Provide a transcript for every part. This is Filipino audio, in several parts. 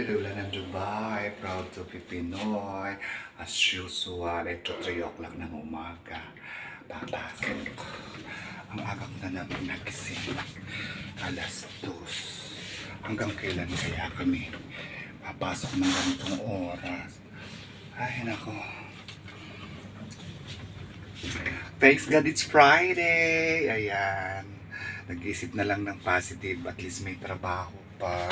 Pinula ng Dubai, proud to be Pinoy. As usual, ito 3 o'clock ng umaga. Papasok. Ang aga ko na naman nagising. Alas 2. Hanggang kailan kaya kami papasok ng ganitong oras? Ay, nako. Thanks God it's Friday. Ayan. Nag-isip na lang ng positive. At least may trabaho pa.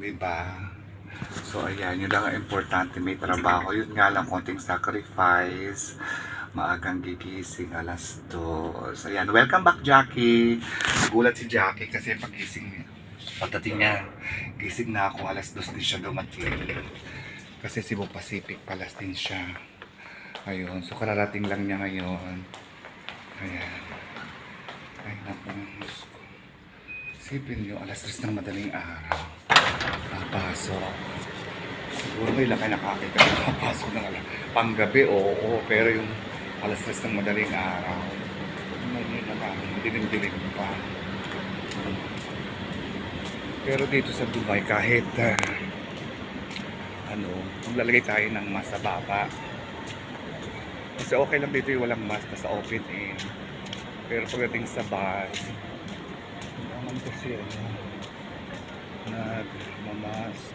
Diba? So ayan, yun lang ang importante, may trabaho. Yun nga lang, konting sacrifice. Maagang gigising, alas 2. Ayan, welcome back Jackie. Nagulat si Jackie kasi pagising niya, pagdating niya, gising na ako, alas 2 din siya dumating. Kasi Cebu Pacific palas din siya. Ayun, so kararating lang niya ngayon. Ayan. Ay naku, isipin nyo, alas 3 ng madaling araw. Papasok. Siguro may lakay nakakita na papasok ng panggabi, oo. Pero yung alas 3 ng madaling araw, dilim-dilim pa. Pero dito sa Dubai, kahit maglalagay tayo ng mask sa baba. Kasi okay lang dito yung walang mask, sa open air. Pero pagdating sa bus, naman kasi nagmamask.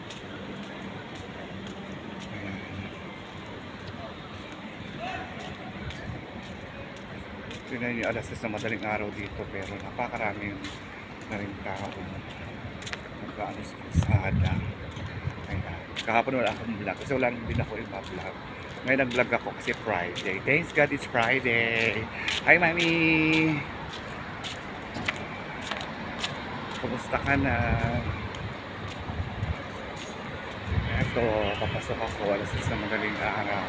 Ayan. Tignan nyo, alas 6 na madaling araw dito, pero napakarami na rin tao. Nagkaano sa kalsada. Ayan. Kahapon wala akong vlog kasi wala din ako ipa-vlog. Ngayon nag-vlog ako kasi Friday. Thanks God it's Friday. Hi Mami! Kumusta ka na? Eto, papasok ako. Alas 6 na madaling araw.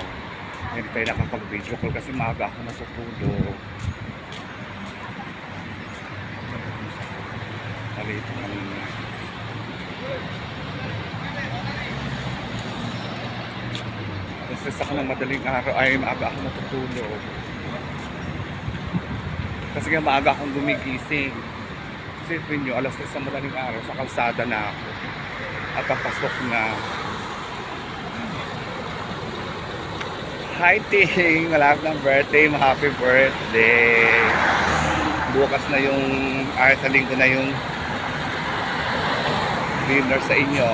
Hindi tayo nakapag-video call kasi maaga ako natutulog. Alito kanina. Alas ako ng madaling araw ay maaga ako natutulog. Kasi nga maaga akong gumigising. Isipin nyo, alas 3 sa madaling araw, sa kalsada na ako. At papasok na. Hi Ting! Malapit ng birthday, happy birthday! Bukas na yung, sa linggo na yung dinner sa inyo.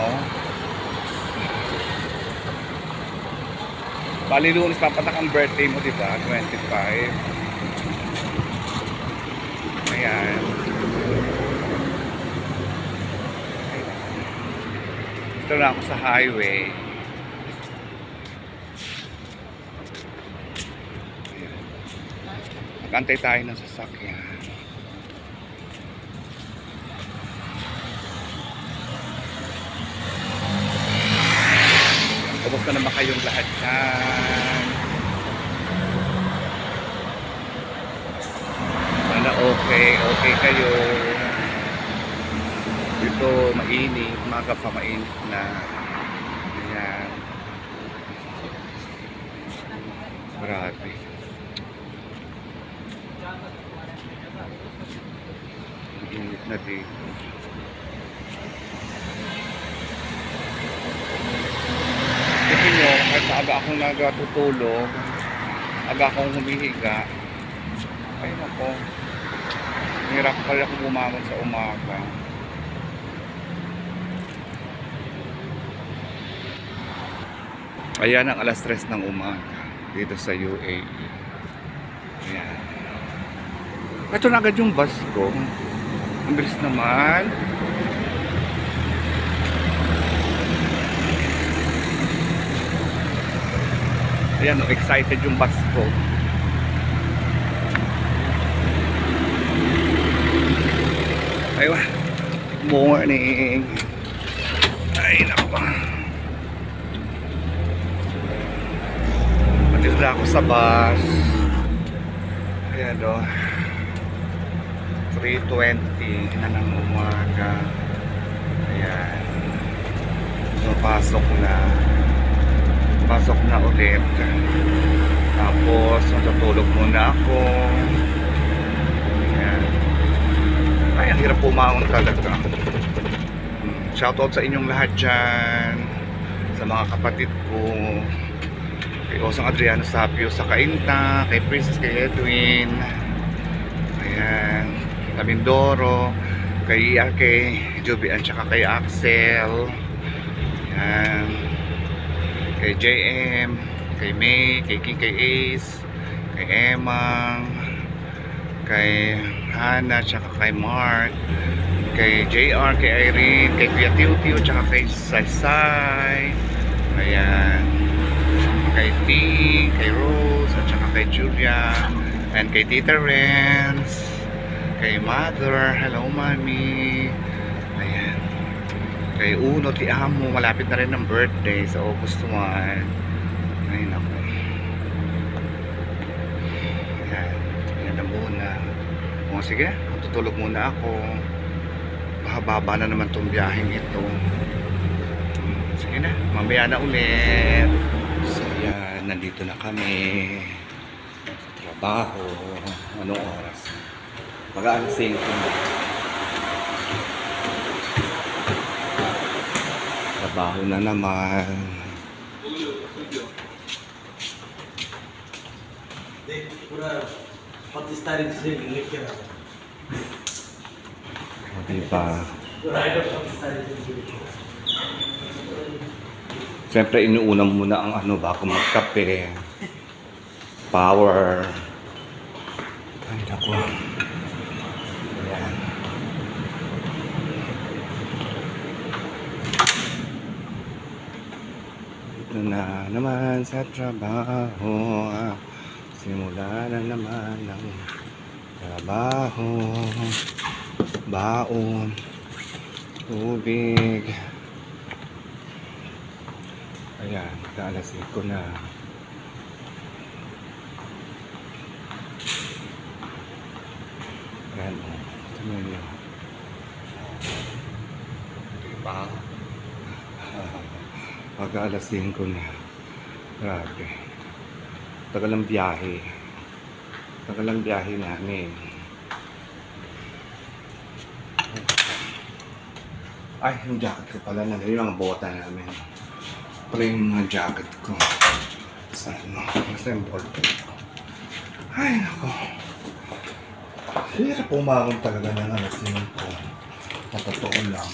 Bali lunes papatak ang birthday mo, diba? 25. Ayan. Ito na ako sa highway. Mag-antay tayo ng sasakyan. Kamusta naman kayong lahat dyan? Sana okay kayo. Dito mainit, umaga pa mainit na. Ayan. Grabe. Mainit na dito. Kasi nyo, kahit aga akong nagatutulog, aga akong humihiga, ay nako, hirap pala akong bumangon sa umaga. Ayan ang alas 3 ng umaga dito sa UAE. Ayan. Ito na agad yung bus ko. Ang bilis naman. Ayan, excited yung bus ko. Aywa. Morning. Ay, naku. Matila ako sa bus. Ayan o. 3:20 na ng umaga. Ayan. So, pasok na ulit. Tapos matutulog muna ako. Ayan. hirap pumaon talaga. Shoutout sa inyong lahat dyan, sa mga kapatid ko, kay Osang Adriano Sapio sa Kainta, kay Princess, kay Edwin, ayan, Tamindoro, kay Joby, at saka kay Axel, ayan, kay JM, kay May, kay King, kay Ace, kay Emang, kay Hannah, tsaka kay Mark, kay JR, kay Irene, kay Kuya Tiu, tsaka kay Saysay, ayan, kay Ting, kay Rose, at tsaka kay Julia, and kay Tita Renz, kay Mother, hello Mami, ayan, kay Uno, ti Amo, malapit na rin ng birthday sa August 1, ay naku, ayan, ayan na muna, o sige, tutulog muna ako, mahaba na naman tong biyaheng ito, sige na, mamaya na ulit. So yan, nandito na kami sa trabaho. Anong oras? Mag-aalas 5 na. Trabaho na naman. O diba? Siyempre, inuuna muna ang ano bago magkape. Power. Ay, naku. Ayan. Ito na naman sa trabaho. Simula na naman ang trabaho. Baon. Tubig. Ayan, kaalasin ko na. Ayan, o. Tignan nyo. Diba? Pag-aalasin ko na. Grabe. Tagal ang biyahe. Tagal ang biyahe namin. Ay, yung jacket ko pala. Yung mga bota namin. Pala yung mga jacket ko sa ano, basta yung ballpen ko. Ay, nako. Hirap pumangon talaga ng alasin ko. Matotoo lang.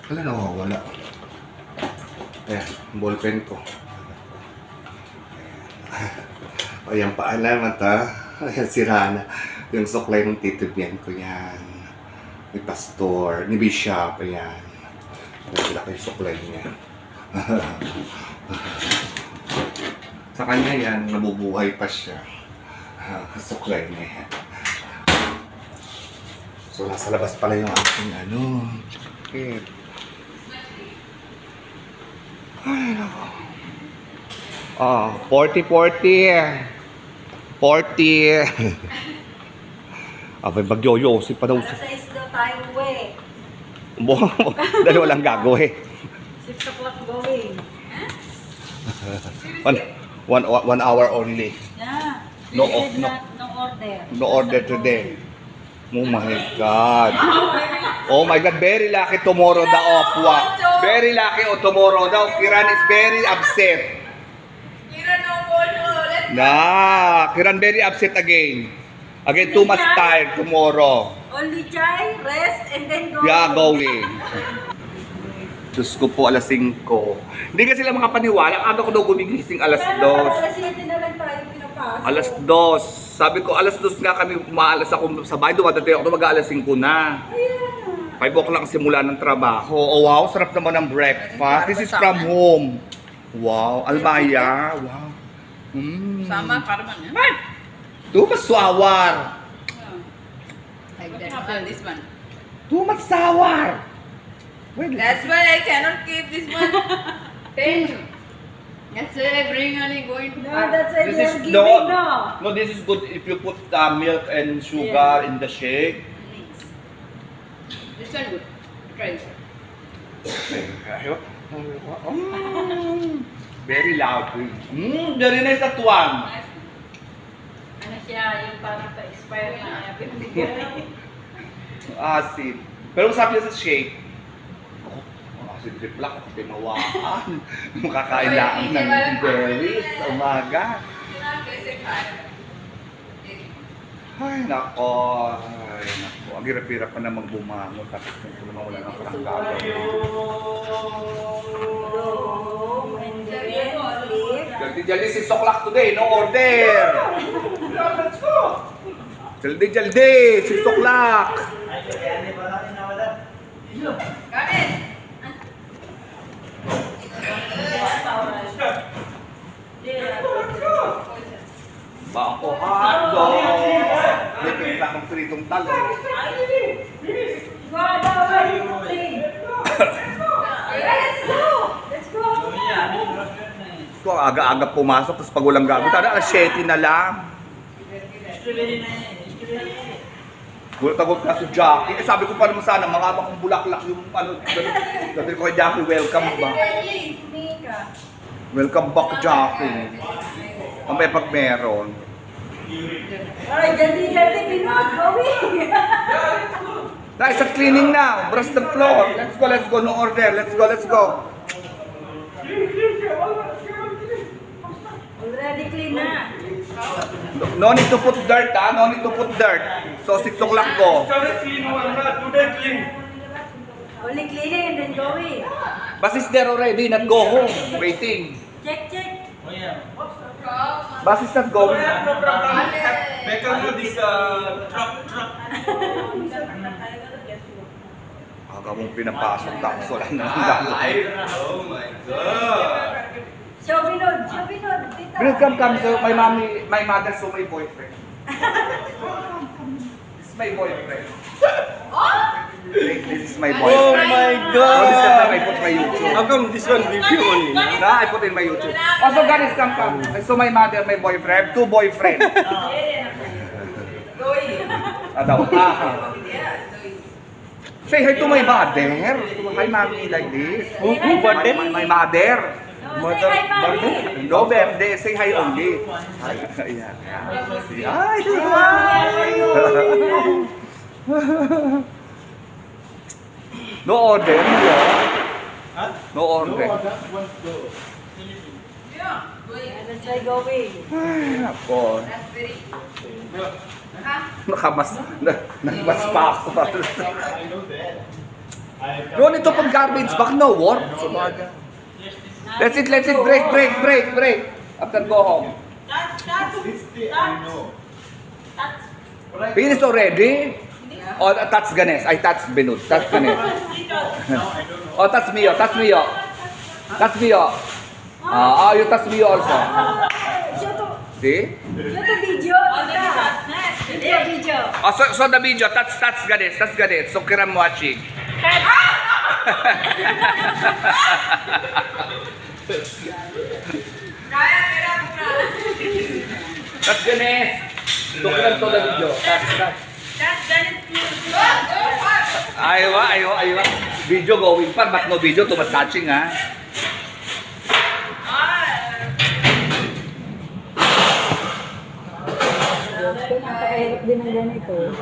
Wala nawawala. Ayan, ballpen ko. Ayan, paalaman ta. Ayan, sira na. Yung suklay ng Tito Bien ko yan. Ni Pastor, ni Bishop, ayan. Ayan, laki yung suklay niya. Sa kanya yan, nabubuhay pa siya. Suklay na yan. So, nasa labas pala yung aking ano. Jacket. Ay, nako. 40. Abay, bagyo-yosi pa daw. Alas 6 daw tayo uwi. Dahil walang gagawin. 6 o'clock going. One hour only. Yeah. No, She said no. no order. No order today. Oh my God. Oh my God, very lucky tomorrow daw, Opwa. Very lucky tomorrow daw. Kiran is very upset. Kira no order. Kiran very upset again. Again, too much tired tomorrow. Only chai, rest, and then go. Yeah, going. Diyos ko po, alas 5. Hindi ka sila makapaniwala. Aga ko daw gumigising alas 2. Alas 7 na lang tayo pinapasok. Alas 2. Sabi ko, alas 2 nga kami umaalas ako sa bahay. Dumadating ako, mag-aalas 5 na. 5 o'clock lang simula ng trabaho. Oh wow, sarap naman ng breakfast. This is from home. Wow, albaya. Wow. Sama karman ya. Too much sour. Like that. This one. Too much sour. Wait, That's why I cannot keep this one. Ten. That's why I bring only going to No, park. that's why This they is are giving no. No, this is good if you put milk and sugar Yeah. in the shake. This one good. Try. Very loud. Very nice that one. Ano siya, yung parang pa-expire na. Acid. Pero sabi niya sa shake, acid trip lang, tinawaan. Makakain lang ng berries sa umaga. Ay, nako. Ay, nako. Ang hirap-hirap pa namang bumangon. Tapos kung naman wala ng parang gagawin. And then sleep. Jaldi, 6 o'clock today. No order. Let's go. Jaldi, 6 o'clock. Kanin! Ba ako hotdog. May lang ng pritong talo. Go, cooking. Let's go. Let's go. So, aga-aga pumasok, tapos pag walang gagawin, sana alas 7 na lang. Gulat na si Jackie. Eh, sabi ko pa naman sana, makaba kong bulaklak yung ano. Sabi ko kay Jackie, welcome ba? Mika. Welcome back, Jackie. Kamay pag meron. Alright, jaldi, Binod. Going. Guys, start cleaning now. Brush the floor. Let's go. No order. Let's go. Already clean na. No need to put dirt, ha? No need to put dirt. So, 6 o'clock go. Only cleaning and then going. Bus is there already, not go home. Waiting. Check. Bus is not going. Aga mong pinapasok, tapos wala na ang gagawin. Show Binod. Tita. Bring come. So, my mother, so my boyfriend. This is my boyfriend. This is my boyfriend. Oh my Oh, this is god! I put my YouTube. How come this one video only? I put in my YouTube. Also, guys, come. So, my mother, my boyfriend, 2 boyfriend. Adaw. Say hi to my mother. Hi, mommy, like this. Who birthday? My mother. No, say hi, Mommy. No birthday, say hi only. Ayan. Ay, no order, no order. Let's try going. Ay, ako. Nakamas pa ako. No need to put garbage back, no work. Let's it, break. After go home. Finish already? Oh, touch Ganesh. I touch Binod. Touch Ganesh. Oh, touch Mio. You touch Mio also. See? Show the video. Tita. Video. Oh, so the video. Touch Ganesh. So Kiram watching. Touch Ganesh. So Kiram to the video. Touch. Aywa. Video going pa, but no video, too much touching, ha? Napakahirap din ng ganito.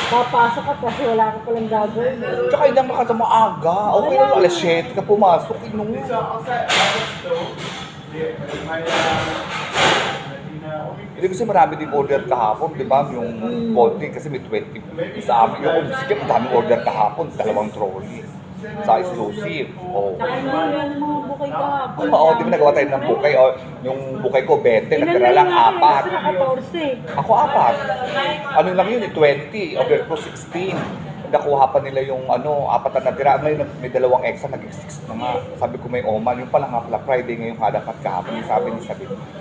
Papasok ka kasi wala ka palang gagawin. Tsaka hindi naman ka maaga. Okay lang, alas 7 ka pumasok. Inong. Hindi kasi marami din order kahapon, di ba? Yung konti kasi may 20 sa amin. Yung sige, madaming order kahapon, 2 trolley. Sa exclusive. Oh. Tsaka yung mga bukay kahapon. Oo, di ba nagawa tayo ng bukay? O, yung bukay ko, 20, natira lang 4. Kasi na 14. Ako 4. Ano lang yun, 20. Order ko 16. Nakuha pa nila yung 4 na natira. Ngayon may 2 extra, naging 6 na nga. Sabi ko may oman. Yung pala nga pala, Friday ngayon kadapat kahapon. Sabi ni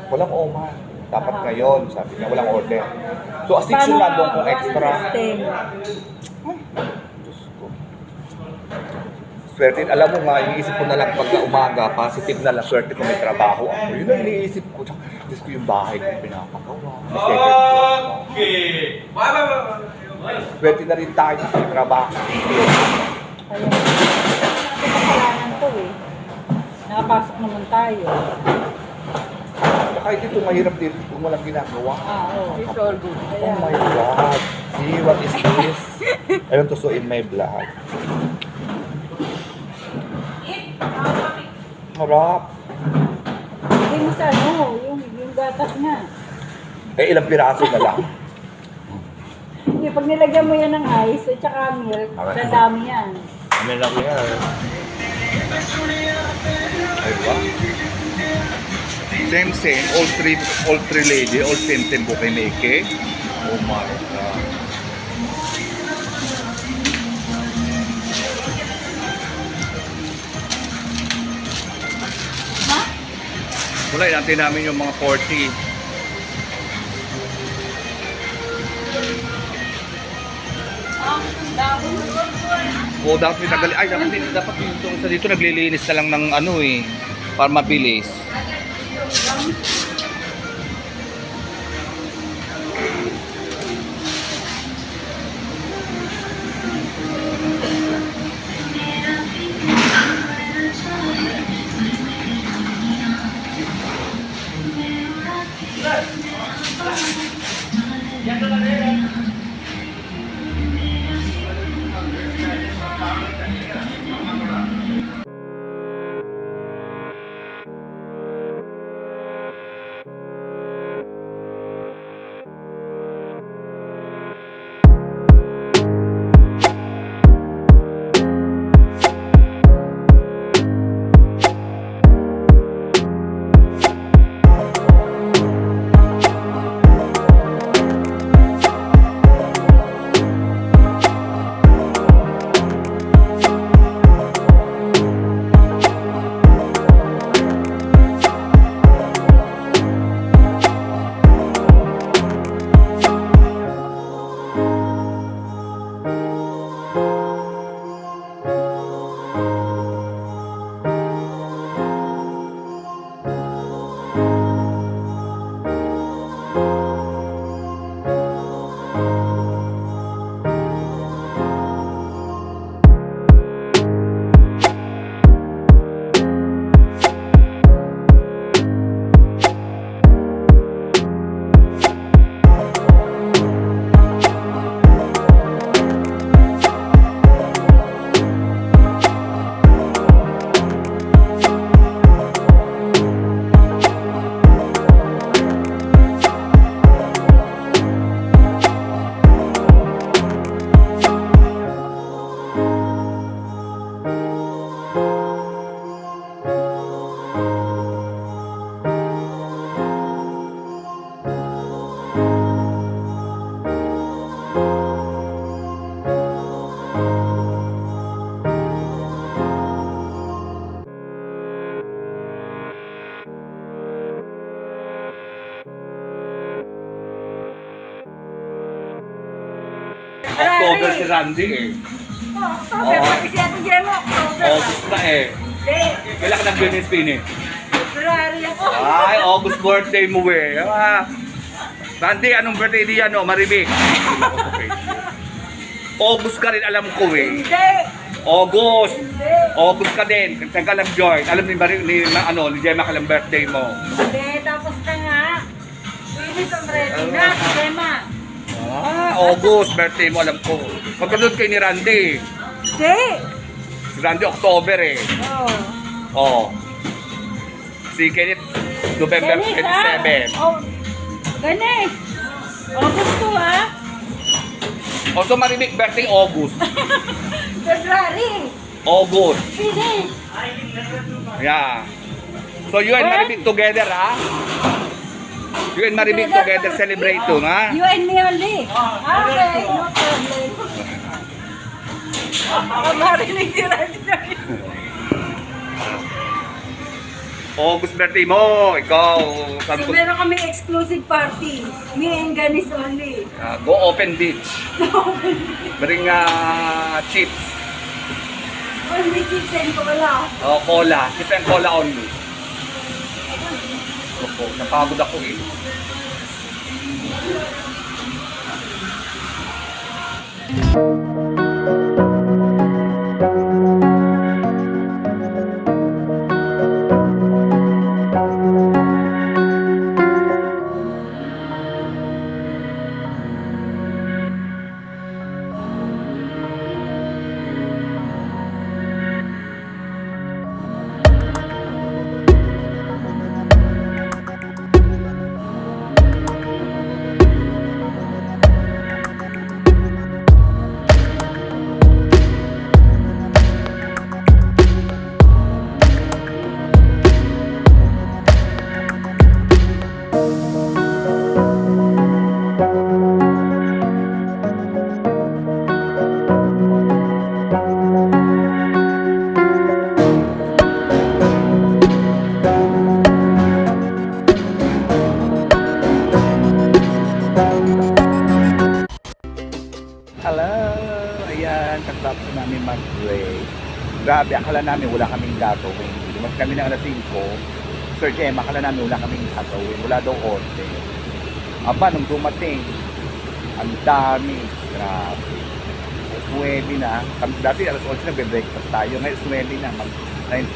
walang oman. Dapat ngayon, sabi niya, walang order. So, 6 yung nandun kong extra. Ay, Diyos ko. Swerte, alam mo nga, iniisip ko na lang pag umaga, positive na lang, swerte ko may trabaho ako. Yun ang iniisip ko. Diyos ko yung bahay ko pinapagawa. Okay. Swerte na rin tayo sa trabaho. Ayun. Ito kasalanan to eh. Nakapasok naman tayo. Kahit ito mahirap din kung walang ginagawa. Oo. It's all good. Oh my God. See, what is this? want to show in my vlog. Harap. Hindi mo sa ano, yung gatas nga. Eh, ilang piraso na lang. Hindi, pag nilagyan mo yan ng ice at saka milk, Okay. dadami yan. Ano lang yan? Ay, wow. Same, all three lady, all same bouquet make. Oh my God. Wala, natin namin yung mga 40. Oo, dapat may tagal. Ay, dapat yung sa dito naglilinis na lang ng ano eh. Para mabilis. October si Randy eh. October, pati si Ate Gemma, October. August na eh. Hindi, Kailan ka nag-Venice Pini? February ako. Ay, August birthday mo eh. Ah. Randy, anong birthday niya no? Maribik. August ka rin, alam ko eh. Hindi, August. hindi, August ka din. Nagkalam join. Alam ni ni Gemma ka lang birthday mo. hindi, tapos na nga. Finish ang ready na, Ate Gemma. Ah, August birthday mo, alam ko. Magkasunod kay ni Randy. Hindi. Si Randy October eh. Oh. Oh. Si Kenneth November Dennis, 27. Oh, Ganes. August to, ha? Also Maribik birthday August. February. August. Finish. Yeah. So you and Maribik together, ha? You and Maribik together celebrate to, ha? You and me only. Okay, no problem. Marinig ni Randy sa'yo. August birthday mo, ikaw. Saan So, meron kami exclusive party. Me and Ganis only. Go open beach. Bring chips. Only chips and cola. Oh, cola. Chips and cola only. Opo, napagod ako eh. ayan, katapos namin mag-break. Grabe, akala namin wala kaming gagawin. Lumag kami ng alas 5. Sir Jem, akala namin wala kaming gagawin. Wala daw order. Aba, nung dumating, ang dami. Grabe. Alas 9 na. Kami, dati alas 11 nagbe-breakfast tayo. Ngayon 9 na. 9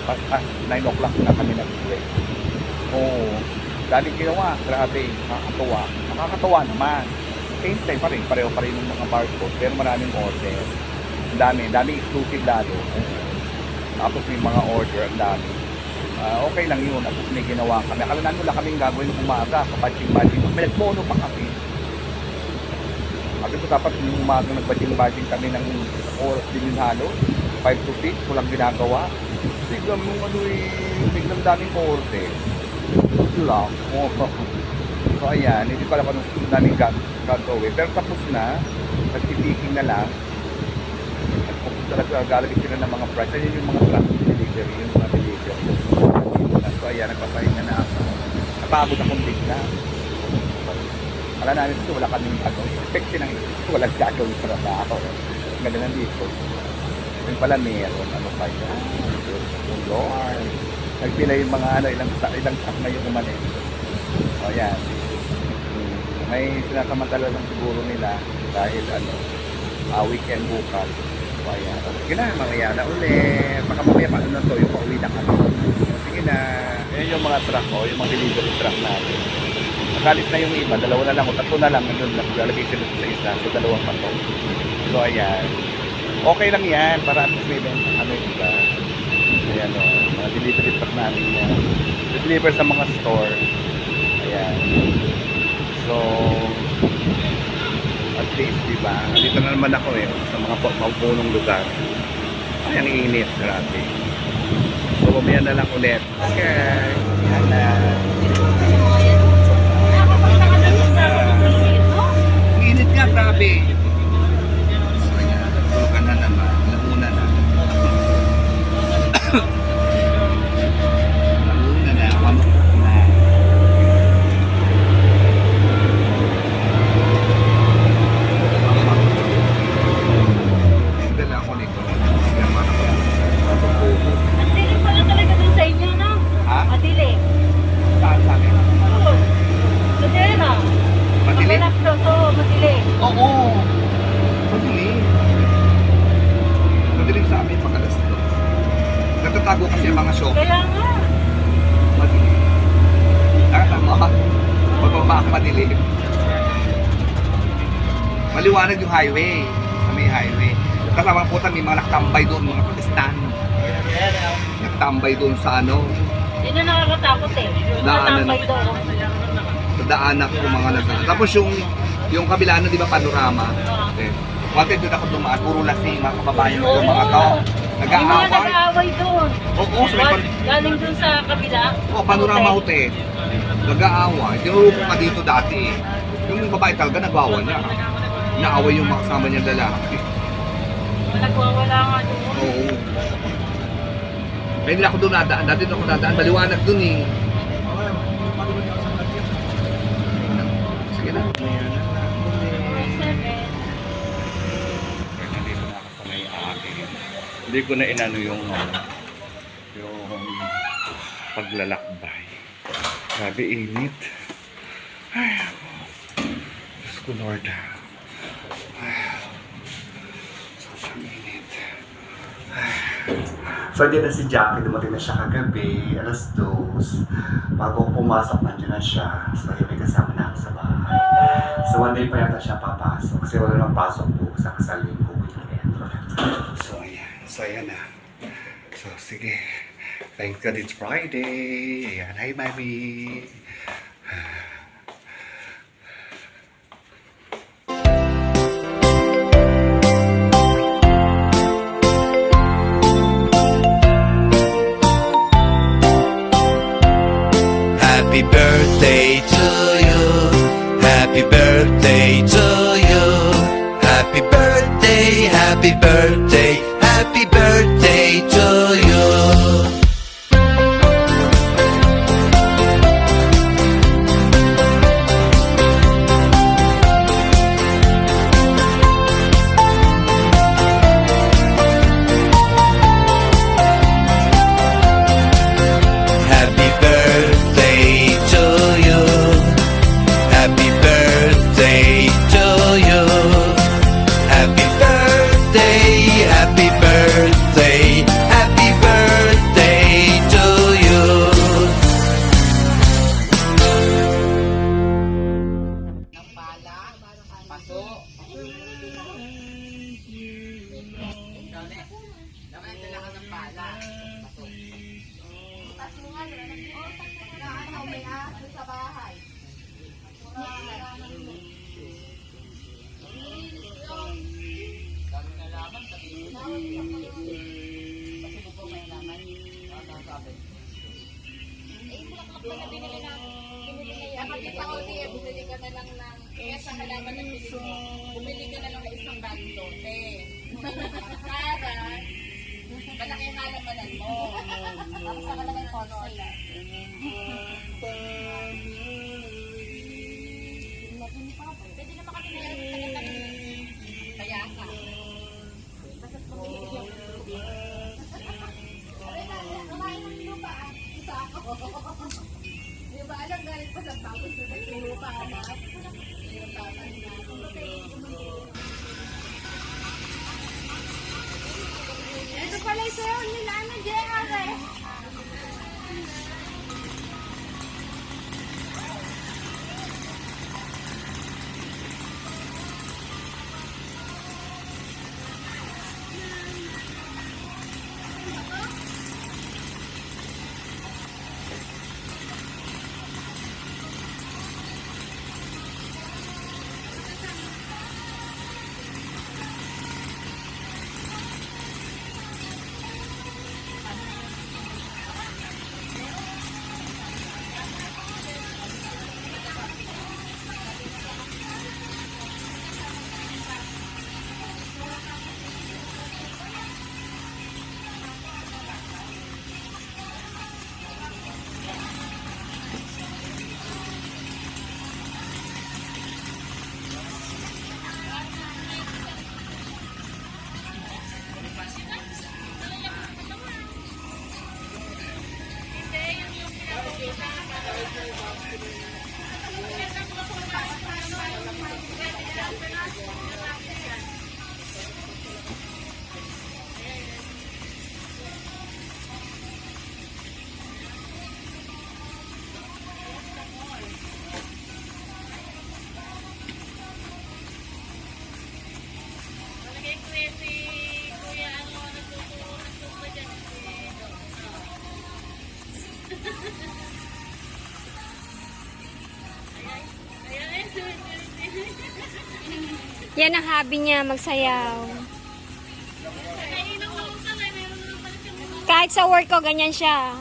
o'clock na kami nag-break. Oo. Dali ginawa. Grabe. Nakakatawa. Nakakatawa naman. Same time pa rin. Pareho pa rin ng mga barcode. Pero maraming order. Ang dami. Dami exclusive lalo. Tapos may mga order. Ang dami. Okay lang yun. Tapos may ginawa kami. Akala namin wala kaming gagawin ng umaga. Kapatching-batching. May nagmono pa kami. Kasi dapat yung umaga nagbading-bading kami ng oras din yung halo. 5 to 6, walang ginagawa. Biglang nung biglang daming order. Lang. So ayan, hindi pala pa nung daming gagawin. Pero tapos na, nagtipiking na lang. Galagin sila ng mga price. Ayun yung mga truck delivery, yung mga delivery. So ayan, nagpapahinga na ako. Napagod akong bigla. Wala namin kasi wala kaming gagawin. Expect ng walang gagawin para sa ako. Ganda ng dito. Yung pala meron. Ano pa yan? Oh Lord. Nagpila yung mga ilang truck na yung umanin. O yan. May sinasamantala lang siguro nila dahil weekend bukas. So ayan. Sige na, mamaya na ulit. Baka mamaya paano na to, yung pauwi na kami. Sige na. Yan yung mga truck yung mga delivery truck natin. Nakalit na yung iba, dalawa na lang o tatlo na lang nandun lang, lalagay sila sa isa, so dalawang pato. So ayan, okay lang yan para at least may benta kami, diba? Ayan o, mga delivery truck namin yan, deliver sa mga store. Ayan, so at least diba, dito na naman ako sa mga paupunong lugar. Ay, ang init, grabe. So mamaya na lang ulit. Okay, yan na. Init nga, grabe. So ayan, tulugan na naman. Nauna na. Nauna na. 1 o'clock na. Dala ako nito. Matili pala talaga dun sa inyo, no? Ha? Matili. Saan sa akin? Oo. Matili na. Matili? Matili. Oo. Madilim. Madilim sa amin pag alas 2. Nagtatago kasi ang mga shop. Kaya nga. Madilim. Tama. Magbaba ako madilim. Maliwanag yung highway. May highway. Kasama po may mga nakatambay doon, mga protestan. Nakatambay doon sa Yun na nakakatakot eh. Daanan. Nakatambay doon. sa daanan ko mga nagdaan. Tapos yung kabila di ba panorama? Okay. Wanted doon ako dumaan, puro lasing, mga kababayan ko, mga tao. May mga Nag-aaway. nag-aaway doon. Oo, so may Galing doon sa kabila. panorama hotel. Nag-aaway. Tinuro ka dito dati. Yung babae talaga nagwawa niya. Naaway yung mga kasama niyang lalaki. Nagwawala nga doon. Oo. Kaya hindi ako doon nadaan. Dati doon ako nadaan. Maliwanag doon eh. Sige na. Nandito na ako sa may akin. Hindi ko na inano yung paglalakbay. Grabe init. Ay, Diyos ko Lord. Sobrang init. So, hindi na si Jackie. Dumating na siya kagabi. Alas 2. Bago ako pumasok, nandiyan na siya. So, yun may kasama na ako sa bahay. So, one day pa yata siya papasok. Kasi wala nang pasok bukas sa kasalinggo weekend. So, ayan. So, ayan na. So, sige. Thank God it's Friday. Ayan. Hi, Mami. Happy birthday to you. Happy birthday to you. Happy birthday, happy birthday, happy birthday to you. birthday, happy birthday, happy birthday to you. Dapat kita ko bumili ka na lang ng, kaya sa halaman ng bili mo, bumili ka na lang ng isang bagong lote. Para, malaki ang halamanan mo. Tapos sa malaki ang konsola. Pwede naman kami na yung kaya ka. Basta bumili ka ng lupa. Kumain ng lupa. Isa ako. Di ba alam galing pa sa tapos na nagtulupa anak? Ito pala yung sayo nila na JR eh. Yan ang hobby niya, magsayaw. Kahit sa work ko, ganyan siya.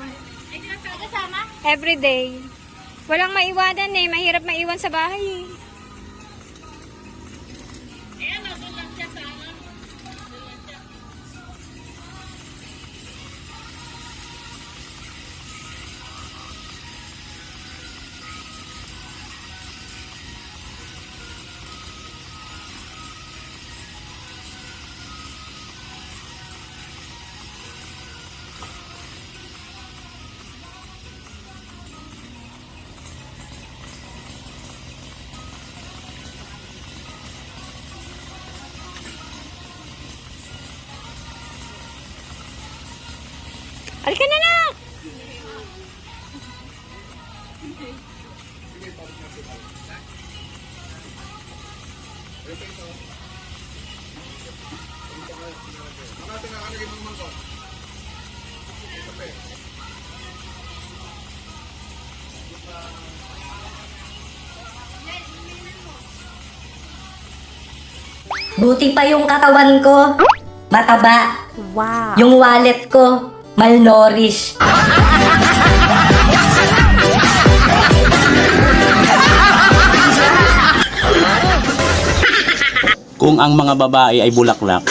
Everyday. Walang maiwanan eh. Mahirap maiwan sa bahay eh. Halika na na! Buti pa yung katawan ko. Mataba. Wow! Yung wallet ko, malnourished. Kung ang mga babae ay bulaklak,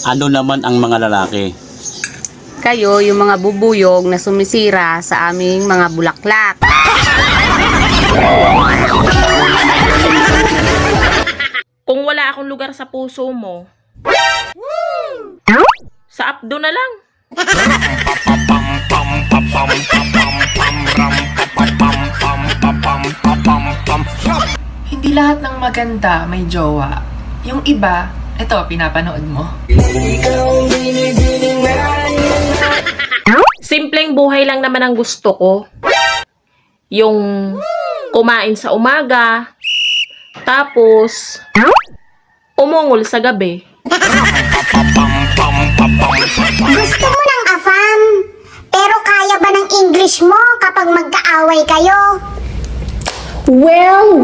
ano naman ang mga lalaki? Kayo, yung mga bubuyog na sumisira sa aming mga bulaklak. Kung wala akong lugar sa puso mo, sa abdo na lang. Hindi lahat ng maganda may jowa. Yung iba, Ito, pinapanood mo. Simpleng buhay lang naman ang gusto ko. Yung kumain sa umaga, tapos umungol sa gabi. Gusto mo ng afam, pero kaya ba ng English mo kapag magkaaway kayo? Well,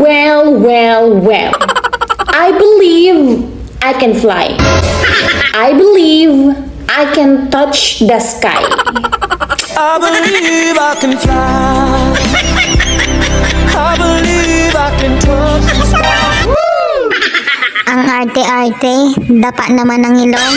I believe I can fly. I believe I can touch the sky. I believe I can fly. I believe I can touch the sky. Ang arte-arte, dapa naman ng ilong.